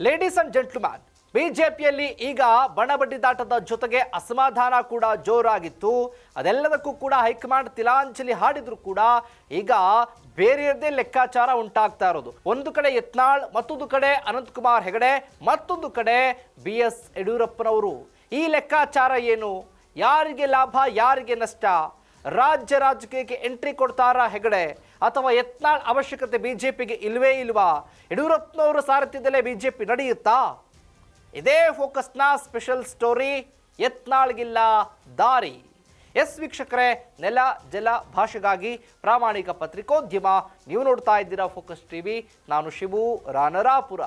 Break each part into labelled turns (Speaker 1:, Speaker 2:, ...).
Speaker 1: Ladies and gentleman, ಬಿಜೆಪಿಯಲ್ಲಿ ಈಗ ಬಣಬಡ್ಡಿದಾಟದ ಜೊತೆಗೆ ಅಸಮಾಧಾನ ಕೂಡ ಜೋರಾಗಿತ್ತು. ಅದೆಲ್ಲದಕ್ಕೂ ಕೂಡ ಹೈಕಮಾಂಡ್ ತಿಲಾಂಜಲಿ ಹಾಡಿದ್ರು ಕೂಡ ಈಗ ಬೇರೆಯದೇ ಲೆಕ್ಕಾಚಾರ ಉಂಟಾಗ್ತಾ ಇರೋದು. ಒಂದು ಕಡೆ ಯತ್ನಾಳ್, ಮತ್ತೊಂದು ಕಡೆ ಅನಂತಕುಮಾರ್ ಹೆಗಡೆ, ಮತ್ತೊಂದು ಕಡೆ BS ಯಡಿಯೂರಪ್ಪನವರು. ಈ ಲೆಕ್ಕಾಚಾರ ಏನು? ಯಾರಿಗೆ ಲಾಭ, ಯಾರಿಗೆ ನಷ್ಟ? ರಾಜ್ಯ ರಾಜಕೀಯಕ್ಕೆ ಎಂಟ್ರಿ ಕೊಡ್ತಾರಾ ಹೆಗಡೆ, ಅಥವಾ ಯತ್ನಾಳ್ ಅವಶ್ಯಕತೆ ಬಿಜೆಪಿಗೆ ಇಲ್ವೇ ಇಲ್ವಾ? ಯಡಿಯೂರಪ್ಪನವರ ಸಾರಥ್ಯದಲ್ಲೇ ಬಿಜೆಪಿ ನಡೆಯುತ್ತಾ? ಇದೇ ಫೋಕಸ್ನ ಸ್ಪೆಷಲ್ ಸ್ಟೋರಿ, ಯತ್ನಾಳ್ಗಿಲ್ಲ ದಾರಿ. ಎಸ್ ವೀಕ್ಷಕರೇ, ನೆಲ ಜಲ ಭಾಷೆಗಾಗಿ ಪ್ರಾಮಾಣಿಕ ಪತ್ರಿಕೋದ್ಯಮ. ನೀವು ನೋಡ್ತಾ ಇದ್ದೀರಾ ಫೋಕಸ್ ಟಿವಿ. ನಾನು ಶಿವು ರಾನರಾಪುರ.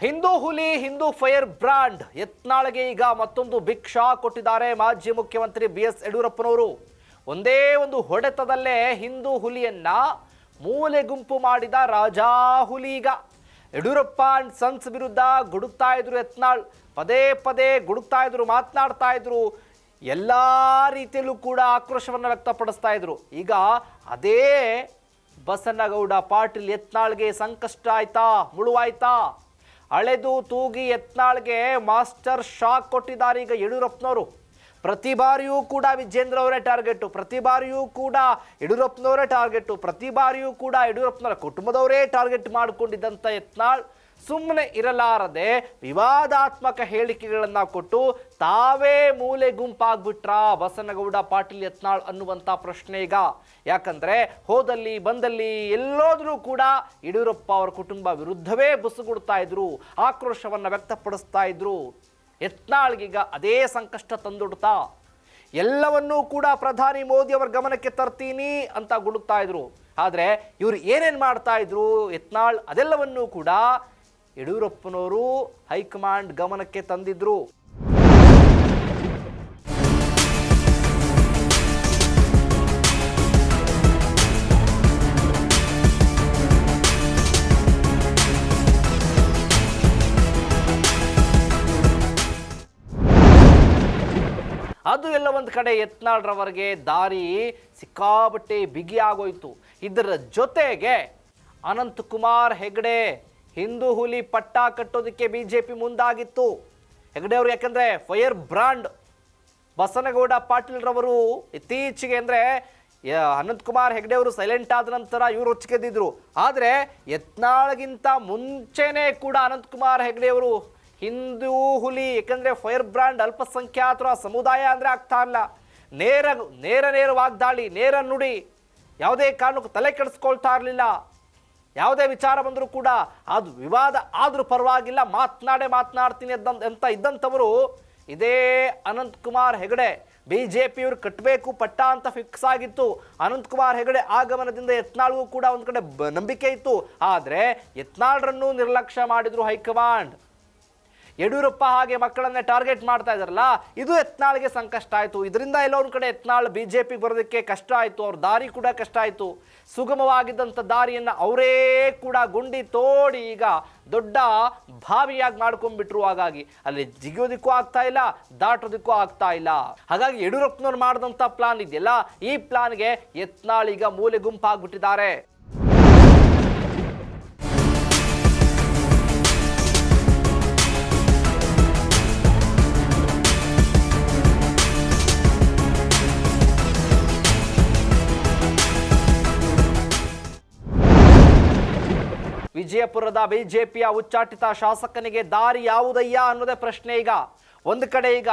Speaker 1: ಹಿಂದೂ ಹುಲಿ, ಹಿಂದೂ ಫೈರ್ ಬ್ರಾಂಡ್ ಯತ್ನಾಳ್ಗೆ ಈಗ ಮತ್ತೊಂದು ಬಿಗ್ ಶಾಕ್ ಕೊಟ್ಟಿದ್ದಾರೆ ಮಾಜಿ ಮುಖ್ಯಮಂತ್ರಿ BS ಯಡಿಯೂರಪ್ಪನವರು. ಒಂದೇ ಒಂದು ಹೊಡೆತದಲ್ಲೇ ಹಿಂದೂ ಹುಲಿಯನ್ನ ಮೂಲೆ ಗುಂಪು ಮಾಡಿದ ರಾಜಾ ಹುಲಿ. ಈಗ ಯಡಿಯೂರಪ್ಪ ಅಂಡ್ ಸನ್ಸ್ ವಿರುದ್ಧ ಗುಡುಕ್ತಾ ಇದ್ರು ಯತ್ನಾಳ್. ಪದೇ ಪದೇ ಗುಡುಕ್ತಾ ಇದ್ರು, ಮಾತನಾಡ್ತಾ ಇದ್ರು, ಎಲ್ಲ ರೀತಿಯಲ್ಲೂ ಕೂಡ ಆಕ್ರೋಶವನ್ನು ವ್ಯಕ್ತಪಡಿಸ್ತಾ ಇದ್ರು. ಈಗ ಅದೇ ಬಸನಗೌಡ ಪಾಟೀಲ್ ಯತ್ನಾಳ್ಗೆ ಸಂಕಷ್ಟ ಆಯ್ತಾ, ಮುಳುವಾಯ್ತಾ? ಅಳೆದು ತೂಗಿ ಯತ್ನಾಳ್ಗೆ ಮಾಸ್ಟರ್ ಶಾಕ್ ಕೊಟ್ಟಿದ್ದಾರೆ ಈಗ ಯಡಿಯೂರಪ್ಪನವರು. ಪ್ರತಿ ಬಾರಿಯೂ ಕೂಡ ವಿಜೇಂದ್ರ ಅವರೇ ಟಾರ್ಗೆಟು, ಪ್ರತಿ ಬಾರಿಯೂ ಕೂಡ ಯಡಿಯೂರಪ್ಪನವರೇ ಟಾರ್ಗೆಟು, ಪ್ರತಿ ಬಾರಿಯೂ ಕೂಡ ಯಡಿಯೂರಪ್ಪನವರ ಕುಟುಂಬದವರೇ ಟಾರ್ಗೆಟ್ ಮಾಡಿಕೊಂಡಿದ್ದಂಥ ಯತ್ನಾಳ್ ಸುಮ್ಮನೆ ಇರಲಾರದೆ ವಿವಾದಾತ್ಮಕ ಹೇಳಿಕೆಗಳನ್ನು ಕೊಟ್ಟು ತಾವೇ ಮೂಲೆ ಗುಂಪಾಗ್ಬಿಟ್ರಾ ಬಸನಗೌಡ ಪಾಟೀಲ್ ಯತ್ನಾಳ್ ಅನ್ನುವಂಥ ಪ್ರಶ್ನೆ ಈಗ. ಯಾಕಂದ್ರೆ ಹೋದಲ್ಲಿ ಬಂದಲ್ಲಿ ಎಲ್ಲೋದ್ರೂ ಕೂಡ ಯಡಿಯೂರಪ್ಪ ಅವರ ಕುಟುಂಬ ವಿರುದ್ಧವೇ ಬುಸುಗುಡ್ತಾ ಇದ್ರು, ಆಕ್ರೋಶವನ್ನು ವ್ಯಕ್ತಪಡಿಸ್ತಾ ಇದ್ರು. ಯತ್ನಾಳ್ಗೀಗ ಅದೇ ಸಂಕಷ್ಟ ತಂದೊಡ್ತಾ ಎಲ್ಲವನ್ನೂ ಕೂಡ ಪ್ರಧಾನಿ ಮೋದಿ ಅವರ ಗಮನಕ್ಕೆ ತರ್ತೀನಿ ಅಂತ ಗುಡುಕ್ತಾ ಇದ್ರು. ಆದರೆ ಇವರು ಏನೇನು ಮಾಡ್ತಾ ಇದ್ರು ಯತ್ನಾಳ್, ಅದೆಲ್ಲವನ್ನೂ ಕೂಡ ಯಡಿಯೂರಪ್ಪನವರು ಹೈಕಮಾಂಡ್ ಗಮನಕ್ಕೆ ತಂದಿದ್ರು. ಅದು ಎಲ್ಲ ಒಂದು ಕಡೆ ಯತ್ನಾಳ್ರವರಿಗೆ ದಾರಿ ಸಿಕ್ಕಾಬಟ್ಟೆ ಬಿಗಿ ಆಗೋಯ್ತು. ಇದರ ಜೊತೆಗೆ ಅನಂತಕುಮಾರ್ ಹೆಗಡೆ ಹಿಂದೂ ಹುಲಿ ಪಟ್ಟ ಕಟ್ಟೋದಕ್ಕೆ ಬಿಜೆಪಿ ಮುಂದಾಗಿತ್ತು. ಹೆಗಡೆ ಅವರು ಯಾಕಂದ್ರೆ ಫೈರ್ ಬ್ರಾಂಡ್ ಬಸನಗೌಡ ಪಾಟೀಲ್ ರವರು ಇತ್ತೀಚೆಗೆ ಅಂದ್ರೆ ಅನಂತಕುಮಾರ್ ಹೆಗಡೆ ಅವರು ಸೈಲೆಂಟ್ ಆದ ನಂತರ ಇವರು ಹೊಚ್ಚಿಗೆದ್ದಿದ್ರು. ಆದರೆ ಯತ್ನಾಳ್ಗಿಂತ ಮುಂಚೆನೇ ಕೂಡ ಅನಂತಕುಮಾರ್ ಹೆಗಡೆ ಅವರು ಹಿಂದೂ ಹುಲಿ, ಯಾಕಂದ್ರೆ ಫೈರ್ ಬ್ರಾಂಡ್ ಅಲ್ಪಸಂಖ್ಯಾತರ ಸಮುದಾಯ ಅಂದ್ರೆ ಆಗ್ತಾ ಇಲ್ಲ. ನೇರ ವಾಗ್ದಾಳಿ, ನೇರ ನುಡಿ, ಯಾವುದೇ ಕಾರಣಕ್ಕೂ ತಲೆ ಕೆಡಿಸ್ಕೊಳ್ತಾ ಇರಲಿಲ್ಲ. ಯಾವುದೇ ವಿಚಾರ ಬಂದರೂ ಕೂಡ ಅದು ವಿವಾದ ಆದರೂ ಪರವಾಗಿಲ್ಲ, ಮಾತನಾಡ್ತೀನಿ ಅಂತ ಇದ್ದಂಥವರು ಇದೇ ಅನಂತಕುಮಾರ್ ಹೆಗಡೆ. ಬಿಜೆಪಿಯವರು ಕಟ್ಟಬೇಕು ಪಟ್ಟ ಅಂತ ಫಿಕ್ಸ್ ಆಗಿತ್ತು. ಅನಂತಕುಮಾರ್ ಹೆಗಡೆ ಆಗಮನದಿಂದ ಯತ್ನಾಳ್ಗೂ ಕೂಡ ಒಂದು ಕಡೆ ನಂಬಿಕೆ ಇತ್ತು. ಆದರೆ ಯತ್ನಾಳ್ರನ್ನು ನಿರ್ಲಕ್ಷ್ಯ ಮಾಡಿದ್ರು ಹೈಕಮಾಂಡ್. ಯಡಿಯೂರಪ್ಪ ಹಾಗೆ ಮಕ್ಕಳನ್ನೇ ಟಾರ್ಗೆಟ್ ಮಾಡ್ತಾ ಇದ್ದಾರಲ್ಲ, ಇದು ಯತ್ನಾಳ್ಗೆ ಸಂಕಷ್ಟ ಆಯಿತು. ಇದರಿಂದ ಎಲ್ಲೋ ಒಂದು ಕಡೆ ಯತ್ನಾಳ್ ಬಿಜೆಪಿ ಬರೋದಕ್ಕೆ ಕಷ್ಟ ಆಯಿತು, ಅವ್ರ ದಾರಿ ಕೂಡ ಕಷ್ಟ ಆಯಿತು. ಸುಗಮವಾಗಿದ್ದಂಥ ದಾರಿಯನ್ನು ಅವರೇ ಕೂಡ ಗುಂಡಿ ತೋಡಿ ಈಗ ದೊಡ್ಡ ಭಾವಿಯಾಗಿ ಮಾಡ್ಕೊಂಡ್ಬಿಟ್ರು. ಹಾಗಾಗಿ ಅಲ್ಲಿ ಜಿಗಿಯೋದಕ್ಕೂ ಆಗ್ತಾ ಇಲ್ಲ, ದಾಟೋದಕ್ಕೂ ಆಗ್ತಾ ಇಲ್ಲ. ಹಾಗಾಗಿ ಯಡಿಯೂರಪ್ಪನವ್ರು ಮಾಡಿದಂಥ ಪ್ಲಾನ್ ಇದೆಯಲ್ಲ, ಈ ಪ್ಲಾನ್ಗೆ ಯತ್ನಾಳ್ ಈಗ ಮೂಲೆ ಗುಂಪಾಗ್ಬಿಟ್ಟಿದ್ದಾರೆ. ವಿಜಯಪುರದ ಬಿಜೆಪಿಯ ಉಚ್ಚಾಟಿತ ಶಾಸಕನಿಗೆ ದಾರಿ ಯಾವುದಯ್ಯ ಅನ್ನೋದೇ ಪ್ರಶ್ನೆ ಈಗ. ಒಂದು ಕಡೆ ಈಗ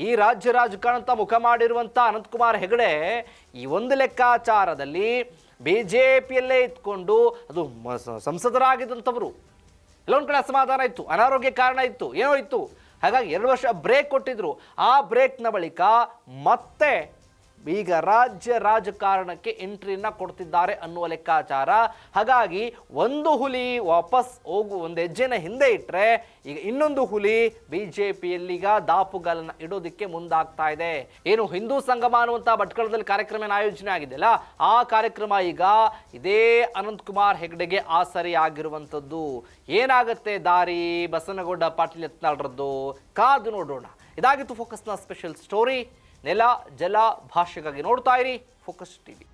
Speaker 1: ಈ ರಾಜ್ಯ ರಾಜಕಾರಣ ಮುಖ ಮಾಡಿರುವಂಥ ಅನಂತಕುಮಾರ್ ಹೆಗಡೆ ಈ ಒಂದು ಲೆಕ್ಕಾಚಾರದಲ್ಲಿ ಬಿಜೆಪಿಯಲ್ಲೇ ಇದ್ಕೊಂಡು ಅದು ಸಂಸದರಾಗಿದ್ದಂಥವರು. ಎಲ್ಲೊಂದು ಕಡೆ ಅಸಮಾಧಾನ ಇತ್ತು, ಅನಾರೋಗ್ಯ ಕಾರಣ ಇತ್ತು, ಏನೋ ಇತ್ತು. ಹಾಗಾಗಿ 2 ವರ್ಷ ಬ್ರೇಕ್ ಕೊಟ್ಟಿದ್ರು. ಆ ಬ್ರೇಕ್ನ ಬಳಿಕ ಮತ್ತೆ ಈಗ ರಾಜ್ಯ ರಾಜಕಾರಣಕ್ಕೆ ಎಂಟ್ರಿನ ಕೊಡ್ತಿದ್ದಾರೆ ಅನ್ನುವ ಲೆಕ್ಕಾಚಾರ. ಹಾಗಾಗಿ ಒಂದು ಹುಲಿ ವಾಪಸ್ ಒಂದು ಹೆಜ್ಜೆನ ಹಿಂದೆ ಇಟ್ಟರೆ ಈಗ ಇನ್ನೊಂದು ಹುಲಿ ಬಿಜೆಪಿಯಲ್ಲೀಗ ದಾಪುಗಾಲನ್ನ ಇಡೋದಕ್ಕೆ ಮುಂದಾಗ್ತಾ ಇದೆ. ಏನು ಹಿಂದೂ ಸಂಗಮ ಅನ್ನುವಂಥ ಭಟ್ಕಳದಲ್ಲಿ ಕಾರ್ಯಕ್ರಮ ಆಯೋಜನೆ ಆಗಿದೆಯಲ್ಲ, ಆ ಕಾರ್ಯಕ್ರಮ ಈಗ ಇದೇ ಅನಂತಕುಮಾರ್ ಹೆಗಡೆಗೆ ಆಸರೆ ಆಗಿರುವಂಥದ್ದು. ಏನಾಗುತ್ತೆ ದಾರಿ ಬಸನಗೌಡ ಪಾಟೀಲ್ ಯತ್ನಾಳ್ರದ್ದು, ಕಾದು ನೋಡೋಣ. ಇದಾಗಿತ್ತು ಫೋಕಸ್ನ ಸ್ಪೆಷಲ್ ಸ್ಟೋರಿ. ನೆಲ ಜಲ ಭಾಷೆಗಾಗಿ ನೋಡ್ತಾ ಇರಿ ಫೋಕಸ್ ಟಿವಿ.